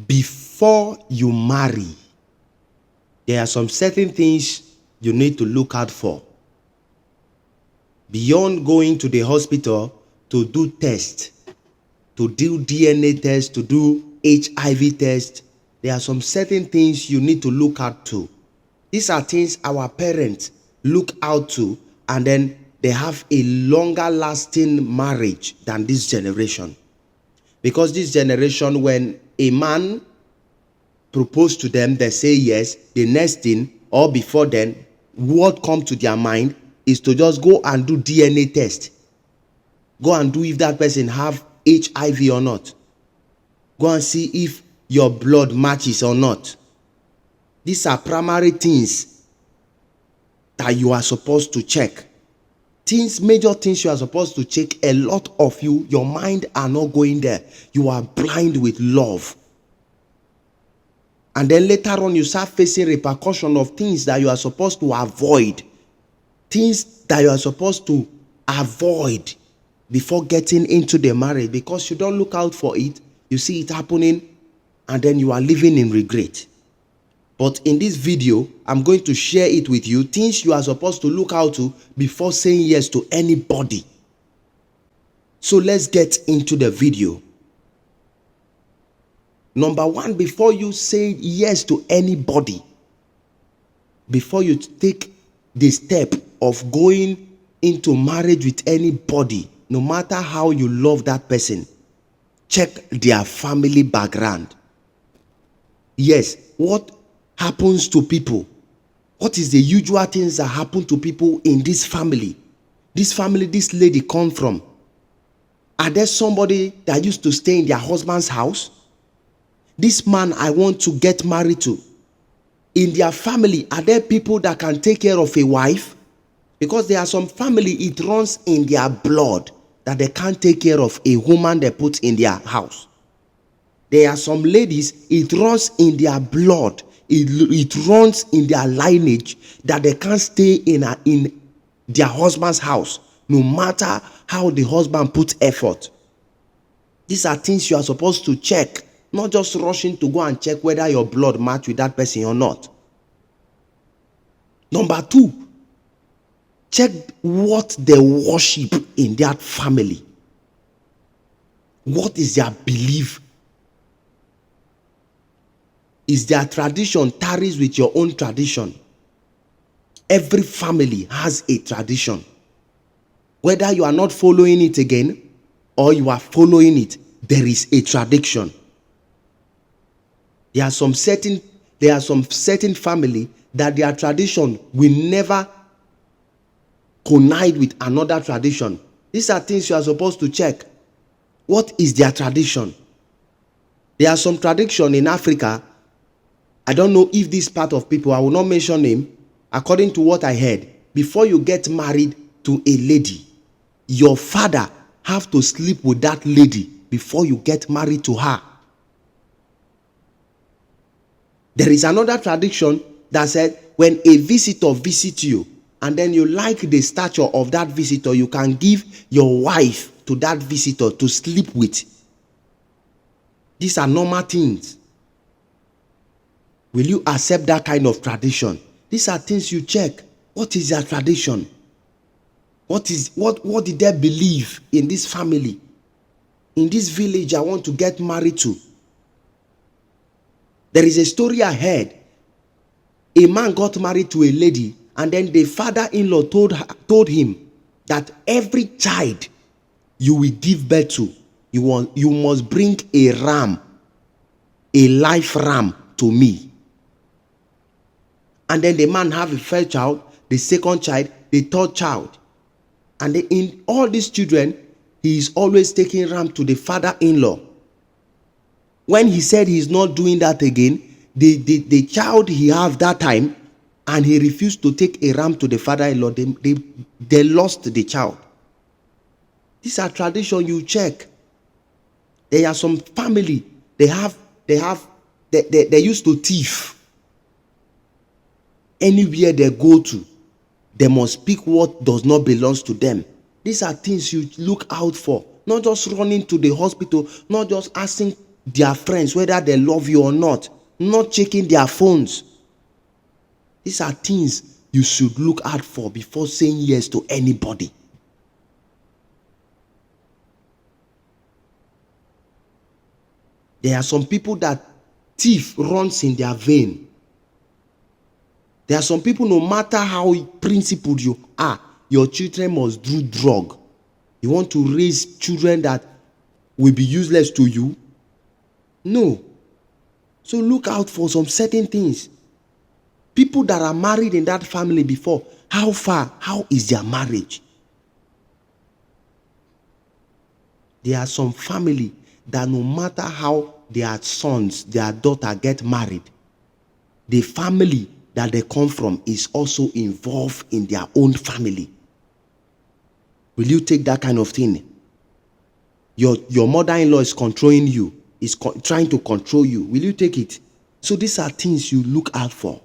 before you marry, there are some certain things you need to look out for. Beyond going to the hospital to do tests, to do DNA tests, to do HIV tests, there are some certain things you need to look out to. These are things our parents look out to, and then they have a longer lasting marriage than this generation. Because this generation, when a man propose to them, they say yes. The next thing, or before then, what comes to their mind is to just go and do DNA test. Go and do if that person have HIV or not. Go and see if your blood matches or not. These are primary things that you are supposed to check. Major things you are supposed to check. A lot of you, your mind are not going there. You are blind with love. And then later on, you start facing repercussion of things that you are supposed to avoid. Things that you are supposed to avoid before getting into the marriage, because you don't look out for it. You see it happening, and then you are living in regret. But in this video, I'm going to share it with you, things you are supposed to look out to before saying yes to anybody. So let's get into the video. Number one, before you say yes to anybody, before you take the step of going into marriage with anybody, no matter how you love that person, check their family background. Yes, what happens to people? What is the usual things that happen to people in this family? This family this lady come from. Are there somebody that used to stay in their husband's house? This man I want to get married to, in their family, are there people that can take care of a wife? Because there are some family, it runs in their blood that they can't take care of a woman they put in their house. There are some ladies, it runs in their blood, it runs in their lineage that they can't stay in their husband's house, no matter how the husband puts effort. These are things you are supposed to check. Not just rushing to go and check whether your blood match with that person or not. Number two, check what they worship in that family. What is their belief? Is their tradition tarries with your own tradition? Every family has a tradition. Whether you are not following it again or you are following it, there is a tradition. There are some certain family that their tradition will never collide with another tradition. These are things you are supposed to check. What is their tradition? There are some tradition in Africa. I don't know if this part of people, I will not mention name. According to what I heard, before you get married to a lady, your father have to sleep with that lady before you get married to her. There is another tradition that said when a visitor visits you and then you like the stature of that visitor, you can give your wife to that visitor to sleep with. These are normal things. Will you accept that kind of tradition? These are things you check. What is their tradition? What did they believe in this family? In this village I want to get married to. There is a story I heard. A man got married to a lady, and then the father-in-law told him that every child you will give birth to, you must bring a ram, a live ram to me. And then the man have a first child, the second child, the third child. And in all these children, he is always taking ram to the father-in-law. When he said he's not doing that again, the child he have that time, and he refused to take a ram to the father-in-law, they lost the child. These are tradition you check. There are some family, they used to thief. Anywhere they go to, they must speak what does not belong to them. These are things you look out for. Not just running to the hospital, not just asking their friends whether they love you or not checking their phones. These are things you should look out for before saying yes to anybody. There are some people that thief runs in their vein. There are some people, no matter how principled you are, your children must do drug. You want to raise children that will be useless to you? No. So look out for some certain things. People that are married in that family before, how is their marriage? There are some family that no matter how their sons, their daughter get married, the family that they come from is also involved in their own family. Will you take that kind of thing? Your mother-in-law is controlling you, is trying to control you. Will you take it? So these are things you look out for.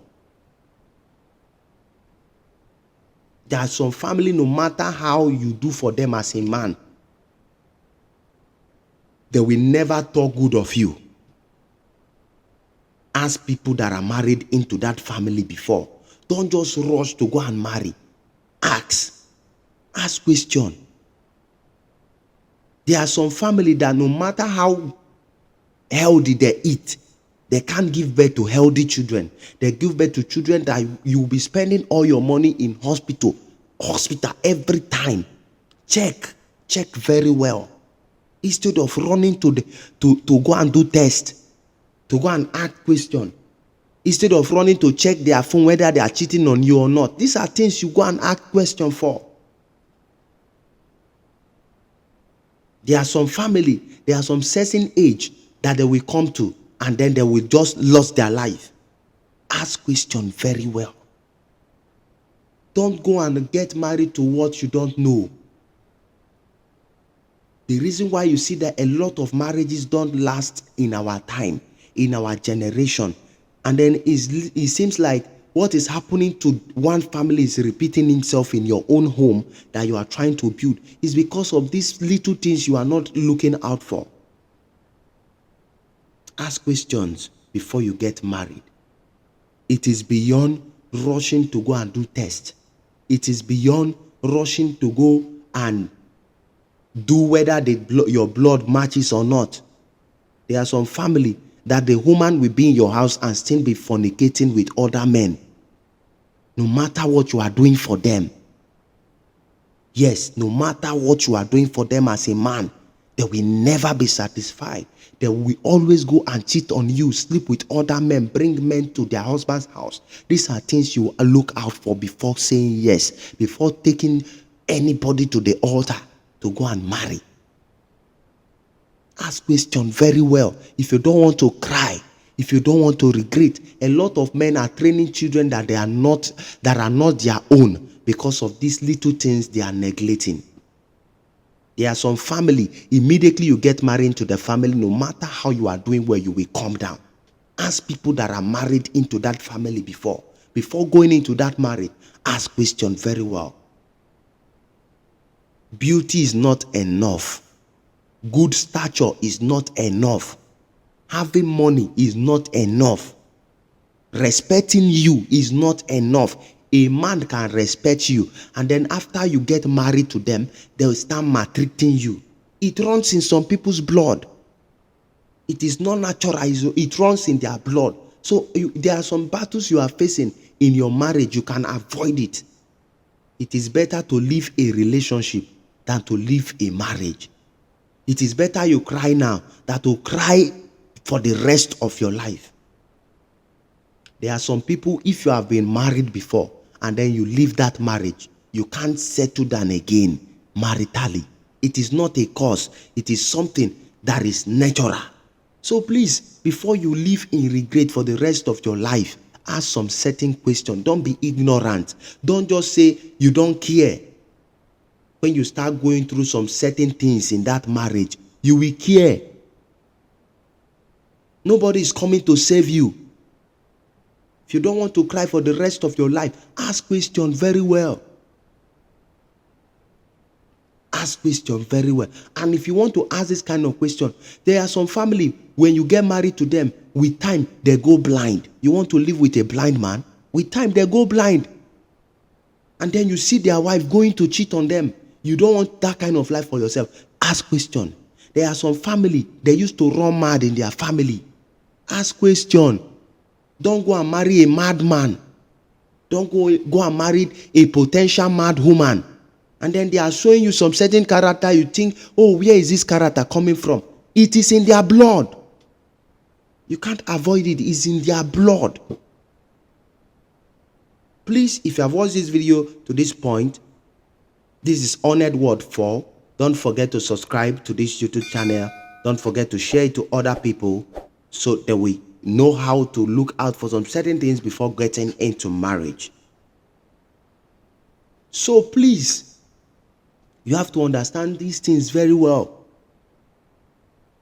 There are some family, no matter how you do for them as a man, they will never talk good of you. Ask people that are married into that family before. Don't just rush to go and marry. Ask question. There are some family that no matter how healthy they eat, they can't give birth to healthy children. They give birth to children that you will be spending all your money in hospital every time. Check very well. Instead of running to go and do test, to go and ask question, instead of running to check their phone whether they are cheating on you or not. These are things you go and ask question for. There are some family, there are some certain age that they will come to, and then they will just lose their life. Ask question very well. Don't go and get married to what you don't know. The reason why you see that a lot of marriages don't last in our time, in our generation, and then it seems like what is happening to one family is repeating itself in your own home that you are trying to build, is because of these little things you are not looking out for. Ask questions before you get married. It is beyond rushing to go and do tests. It is beyond rushing to go and do whether your blood matches or not. There are some family that the woman will be in your house and still be fornicating with other men, no matter what you are doing for them. Yes, no matter what you are doing for them as a man, they will never be satisfied. They will always go and cheat on you, sleep with other men, bring men to their husband's house. These are things you look out for before saying yes, before taking anybody to the altar to go and marry. Ask question very well. If you don't want to cry, if you don't want to regret, a lot of men are training children that are not their own because of these little things they are neglecting. There are some family, immediately you get married into the family, no matter how you are doing well, you will calm down. Ask people that are married into that family before going into that marriage. Ask question very well. Beauty is not enough. Good stature is not enough. Having money is not enough. Respecting you is not enough. A man can respect you, and then after you get married to them, they will start maltreating you. It runs in some people's blood. It is not natural. It runs in their blood. So there are some battles you are facing in your marriage. You can avoid it. It is better to leave a relationship than to leave a marriage. It is better you cry now than to cry for the rest of your life. There are some people, if you have been married before and then you leave that marriage, you can't settle down again maritally. It is not a cause. It is something that is natural. So please, before you live in regret for the rest of your life, ask some certain questions. Don't be ignorant. Don't just say you don't care. When you start going through some certain things in that marriage, you will care. Nobody is coming to save you. If you don't want to cry for the rest of your life, ask questions very well. Ask question very well. And if you want to ask this kind of question, there are some family, when you get married to them, with time, they go blind. You want to live with a blind man? With time, they go blind. And then you see their wife going to cheat on them. You don't want that kind of life for yourself. Ask question. There are some family, they used to run mad in their family. Ask question. Don't go and marry a madman. Don't go and marry a potential mad woman. And then they are showing you some certain character. You think, oh, where is this character coming from? It is in their blood. You can't avoid it. It's in their blood. Please, if you have watched this video to this point, this is Honored Word 4. Don't forget to subscribe to this YouTube channel. Don't forget to share it to other people so that we know how to look out for some certain things before getting into marriage. So please, you have to understand these things very well.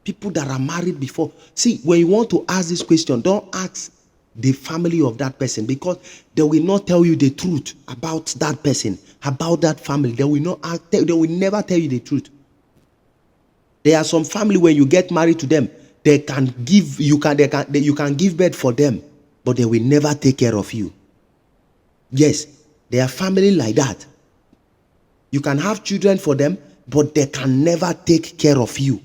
People that are married before. See, when you want to ask this question, don't ask the family of that person, because they will not tell you the truth about that person, about that family. They will never tell you the truth. There are some family, when you get married to them, you can give birth for them, but they will never take care of you. Yes, they are family like that. You can have children for them, but they can never take care of you.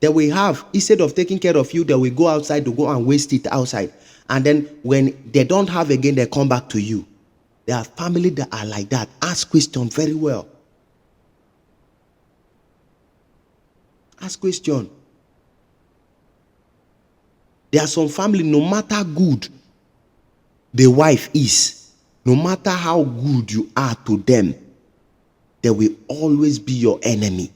They will have, instead of taking care of you, they will go outside to go and waste it outside. And then when they don't have again, they come back to you. There are family that are like that. Ask question very well. Ask question. There are some family, no matter good the wife is, no matter how good you are to them, they will always be your enemy.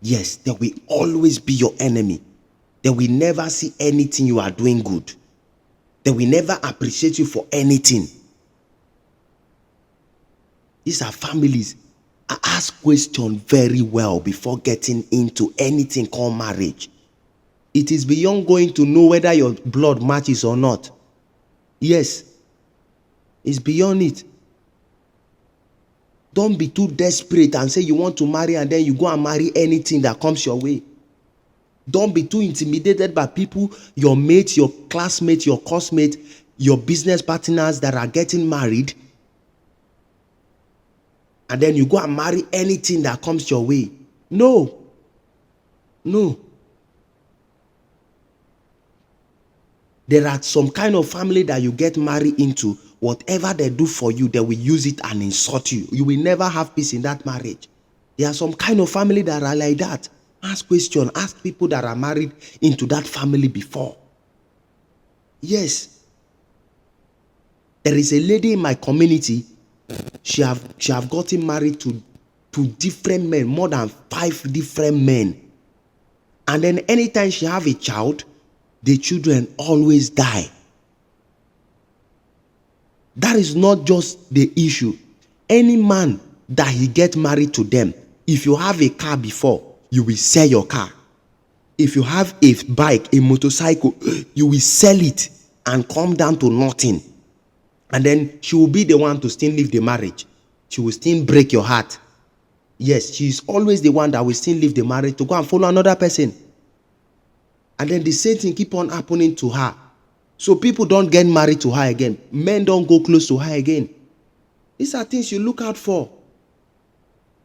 Yes, they will always be your enemy. They will never see anything you are doing good. They will never appreciate you for anything. These are families. Ask questions very well before getting into anything called marriage. It is beyond going to know whether your blood matches or not. Yes, it's beyond it. Don't be too desperate and say you want to marry and then you go and marry anything that comes your way. Don't be too intimidated by people, your mates, your classmates, your coursemate, your business partners that are getting married. And then you go and marry anything that comes your way. No. No. There are some kind of family that you get married into. Whatever they do for you, they will use it and insult you. You will never have peace in that marriage. There are some kind of family that are like that. Ask questions. Ask people that are married into that family before. Yes. There is a lady in my community. She have gotten married to different men, more than 5 different men. And then anytime she have a child, the children always die. That is not just the issue. Any man that he get married to them, if you have a car before, you will sell your car. If you have a bike, a motorcycle, you will sell it and come down to nothing. And then she will be the one to still leave the marriage. She will still break your heart. Yes, she is always the one that will still leave the marriage to go and follow another person. And then the same thing keep on happening to her. So people don't get married to her again. Men don't go close to her again. These are things you look out for.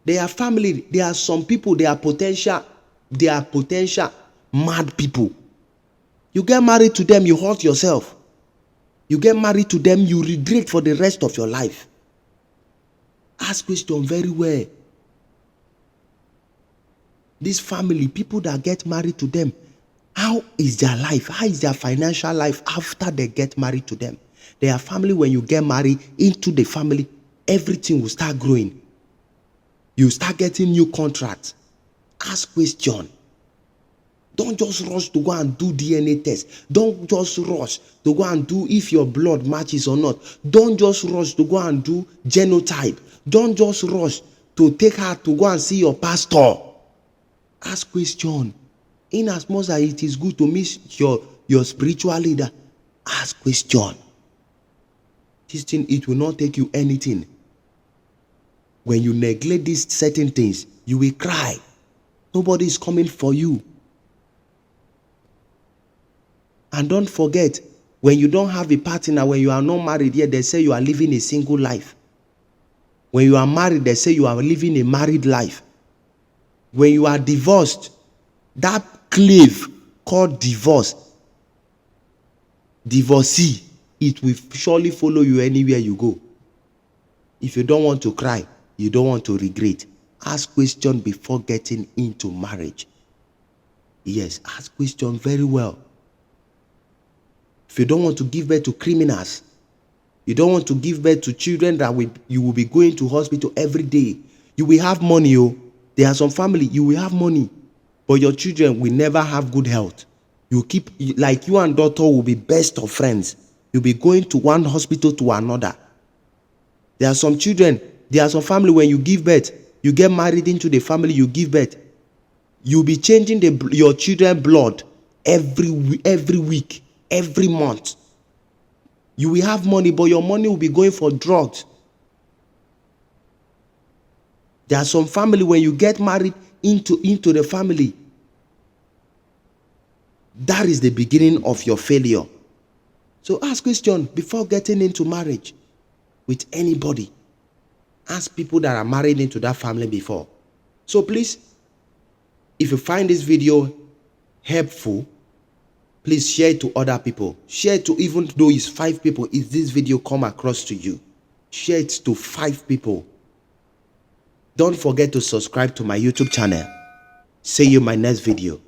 They are family. There are some people, they are potential mad people. You get married to them, you hurt yourself. You get married to them, you regret for the rest of your life. Ask question very well. This family, people that get married to them, how is their life? How is their financial life after they get married to them? They are family. When you get married into the family, everything will start growing. You start getting new contracts. Ask question. Don't just rush to go and do DNA test. Don't just rush to go and do if your blood matches or not. Don't just rush to go and do genotype. Don't just rush to take her to go and see your pastor. Ask question. In as much as it is good to meet your spiritual leader, ask question. This thing, it will not take you anything. when you neglect these certain things, you will cry. Nobody is coming for you. And don't forget, when you don't have a partner, when you are not married yet, they say you are living a single life. When you are married, they say you are living a married life. When you are divorced, that clave called divorcee, it will surely follow you anywhere you go. If you don't want to cry, you don't want to regret, ask questions before getting into marriage. Yes, ask questions very well. If you don't want to give birth to criminals, you don't want to give birth to children that you will be going to hospital every day. You will have money. There are some family, you will have money, but your children will never have good health. You keep, like you and daughter will be best of friends. You'll be going to one hospital to another. There are some children, there are some family, when you give birth, you get married into the family, you give birth. You'll be changing your children's blood every week, every month. You will have money, but your money will be going for drugs. There are some family, when you get married into the family, that is the beginning of your failure. So ask questions before getting into marriage with anybody. Ask people that are married into that family before. So please, if you find this video helpful, please share it to other people. Share it to, even though it's 5 people, if this video come across to you, share it to 5 people. Don't forget to subscribe to my YouTube channel. See you in my next video.